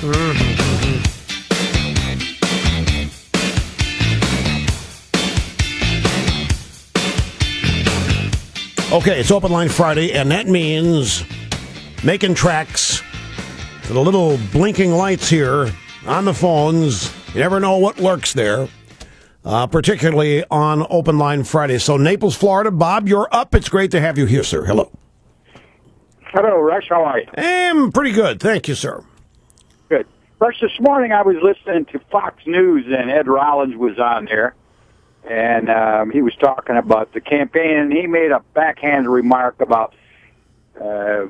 Okay, it's Open Line Friday, and that means making tracks for the little blinking lights here on the phones. You never know what lurks there, particularly on Open Line Friday. So, Naples, Florida, Bob, you're up. It's great to have you here, sir. Hello. Hello, Rush. How are you? I'm pretty good. Thank you, sir. Good. Rush, this morning I was listening to Fox News, and Ed Rollins was on there. And he was talking about the campaign, and he made a backhanded remark about Sarah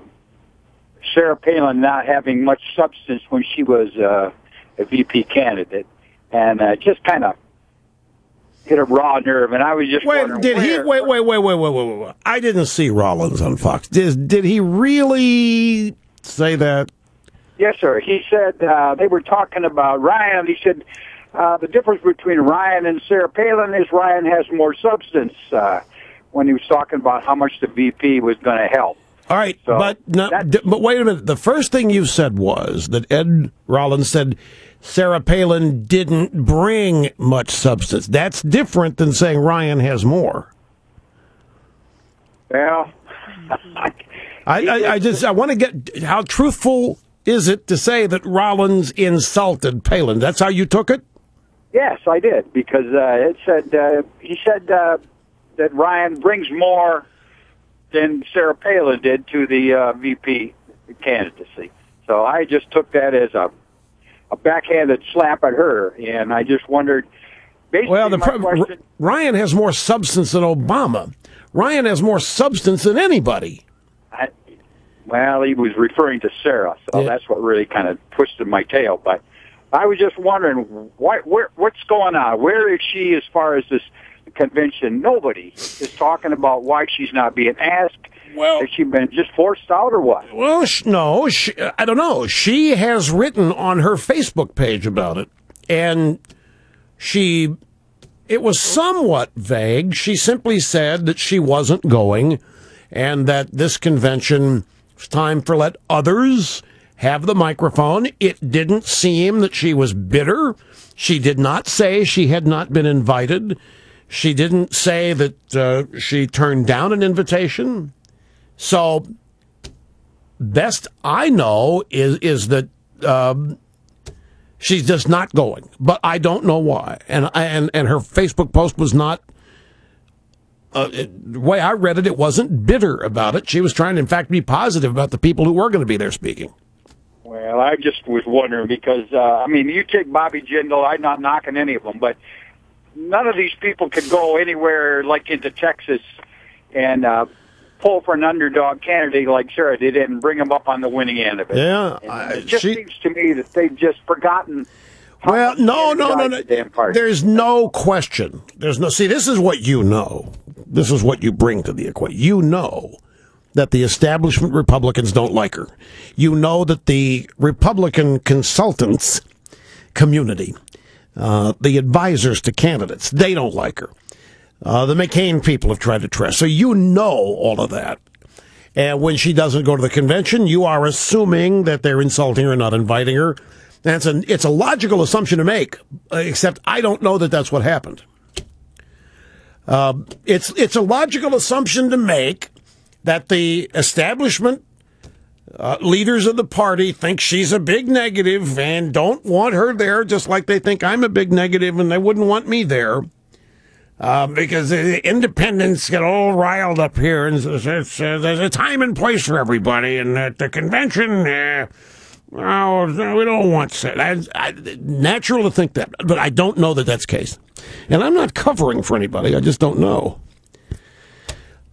Palin not having much substance when she was a VP candidate, and just kind of hit a raw nerve. And I was just wondering, wait. I didn't see Rollins on Fox. Did he really say that? Yes, sir. He said they were talking about Ryan. He said, the difference between Ryan and Sarah Palin is Ryan has more substance when he was talking about how much the VP was going to help. All right, so but wait a minute. The first thing you said was that Ed Rollins said Sarah Palin didn't bring much substance. That's different than saying Ryan has more. Well, I want to get, how truthful is it to say that Rollins insulted Palin? That's how you took it? Yes, I did, because it said he said that Ryan brings more than Sarah Palin did to the VP candidacy. So I just took that as a backhanded slap at her, and I just wondered. Basically, Ryan has more substance than Obama. Ryan has more substance than anybody. Well, he was referring to Sarah, so that's what really kind of twisted my tail. But I was just wondering, what's going on? Where is she as far as this convention? Nobody is talking about why she's not being asked. Well, has she been just forced out or what? Well, no, I don't know. She has written on her Facebook page about it, and it was somewhat vague. She simply said that she wasn't going, and that this convention was time for let others have the microphone. It didn't seem that she was bitter. She did not say she had not been invited. She didn't say that she turned down an invitation. So, best I know is that she's just not going. But I don't know why. And her Facebook post was not, the way I read it, it wasn't bitter about it. She was trying to, in fact, be positive about the people who were going to be there speaking. Well, I just was wondering because, you take Bobby Jindal, I'm not knocking any of them, but none of these people could go anywhere like into Texas and pull for an underdog candidate like Sarah did and bring them up on the winning end of it. Yeah. It just seems to me that they've just forgotten. Well, no. There's no question. See, this is what you know. This is what you bring to the equation. You know that the establishment Republicans don't like her. You know that the Republican consultants community, the advisors to candidates, they don't like her. The McCain people have tried to trash. So you know all of that. And when she doesn't go to the convention, you are assuming that they're insulting her and not inviting her. And it's a logical assumption to make, except I don't know that that's what happened. It's a logical assumption to make that the establishment leaders of the party think she's a big negative and don't want her there, just like they think I'm a big negative and they wouldn't want me there. Because the independents get all riled up here, and there's a time and place for everybody, and at the convention, we don't want that. Natural to think that, but I don't know that that's the case. And I'm not covering for anybody. I just don't know.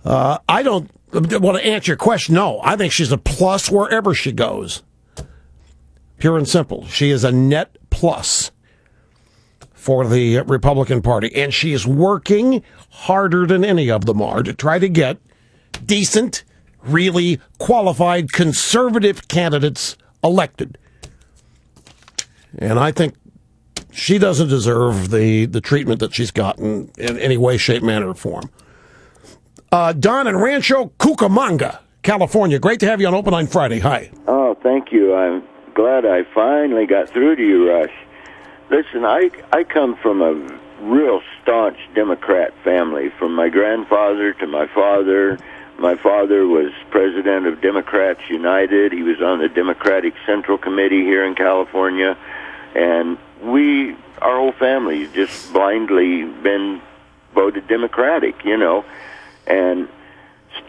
I don't want to answer your question. No, I think she's a plus wherever she goes. Pure and simple. She is a net plus for the Republican Party, and she is working harder than any of them are to try to get decent, really qualified conservative candidates elected. And I think she doesn't deserve the treatment that she's gotten in any way, shape, manner, or form. Don in Rancho Cucamonga, California. Great to have you on Open Line Friday. Hi. Oh, thank you. I'm glad I finally got through to you, Rush. Listen, I come from a real staunch Democrat family, from my grandfather to my father. My father was president of Democrats United. He was on the Democratic Central Committee here in California. And our whole family, just blindly been voted Democratic, you know. And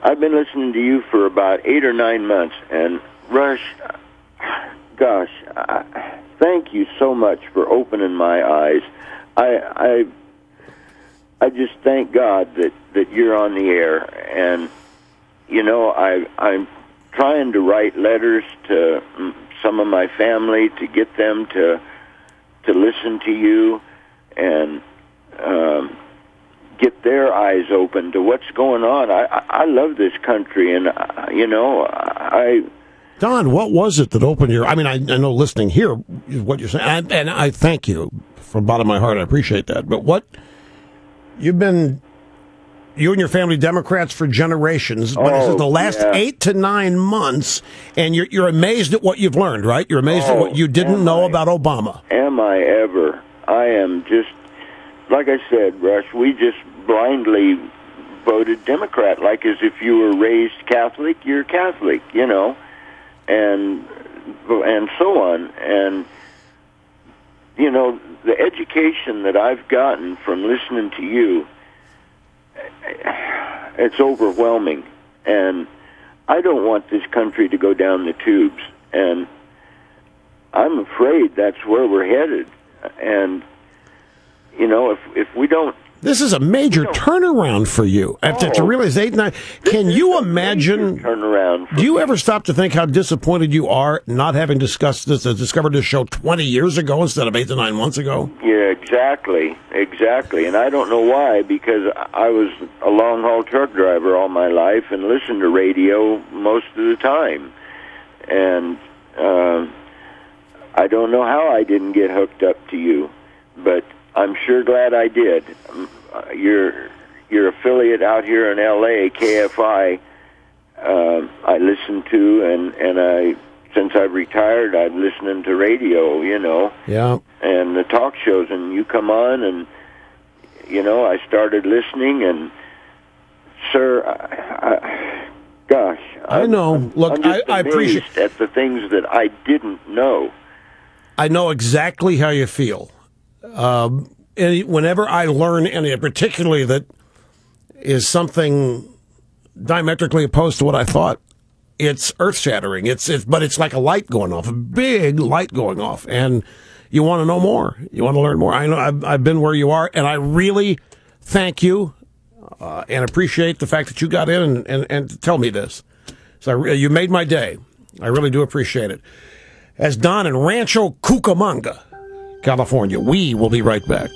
I've been listening to you for about 8 or 9 months, and Rush, gosh, thank you so much for opening my eyes. I just thank God that you're on the air, and you know, I'm trying to write letters to some of my family to get them to listen to you and get their eyes open to what's going on. I love this country, and you know, Don, what was it that opened your... I mean, I know listening here is what you're saying, and I thank you from the bottom of my heart. I appreciate that. But what... You and your family Democrats for generations, but it's the last 8 to 9 months, and you're amazed at what you've learned, right? You're amazed at what you didn't know about Obama. Am I ever? I am just... Like I said, Rush, we just blindly voted Democrat, like as if you were raised Catholic, you're Catholic, you know, and so on. And, you know, the education that I've gotten from listening to you, it's overwhelming. And I don't want this country to go down the tubes. And I'm afraid that's where we're headed. And you know, if we don't... This is a major turnaround for you. To realize 8, 9... Can you imagine... Turnaround. Do you ever stop to think how disappointed you are not having discovered this show 20 years ago instead of 8 to 9 months ago? Yeah, exactly. And I don't know why, because I was a long-haul truck driver all my life and listened to radio most of the time. And I don't know how I didn't get hooked up to you, but... I'm sure glad I did. Your affiliate out here in L.A., KFI, I listen to, and since I've retired, I'm listening to radio, you know. Yeah. And the talk shows, and you come on, and, you know, I started listening, and, sir, gosh. I know. Look, I appreciate at the things that I didn't know. I know exactly how you feel. Whenever I learn any, particularly that is something diametrically opposed to what I thought, it's earth-shattering. But it's like a light going off, a big light going off, and you want to know more. You want to learn more. I know I've been where you are, and I really thank you and appreciate the fact that you got in and tell me this. So you made my day. I really do appreciate it. As Don in Rancho Cucamonga, California. We will be right back.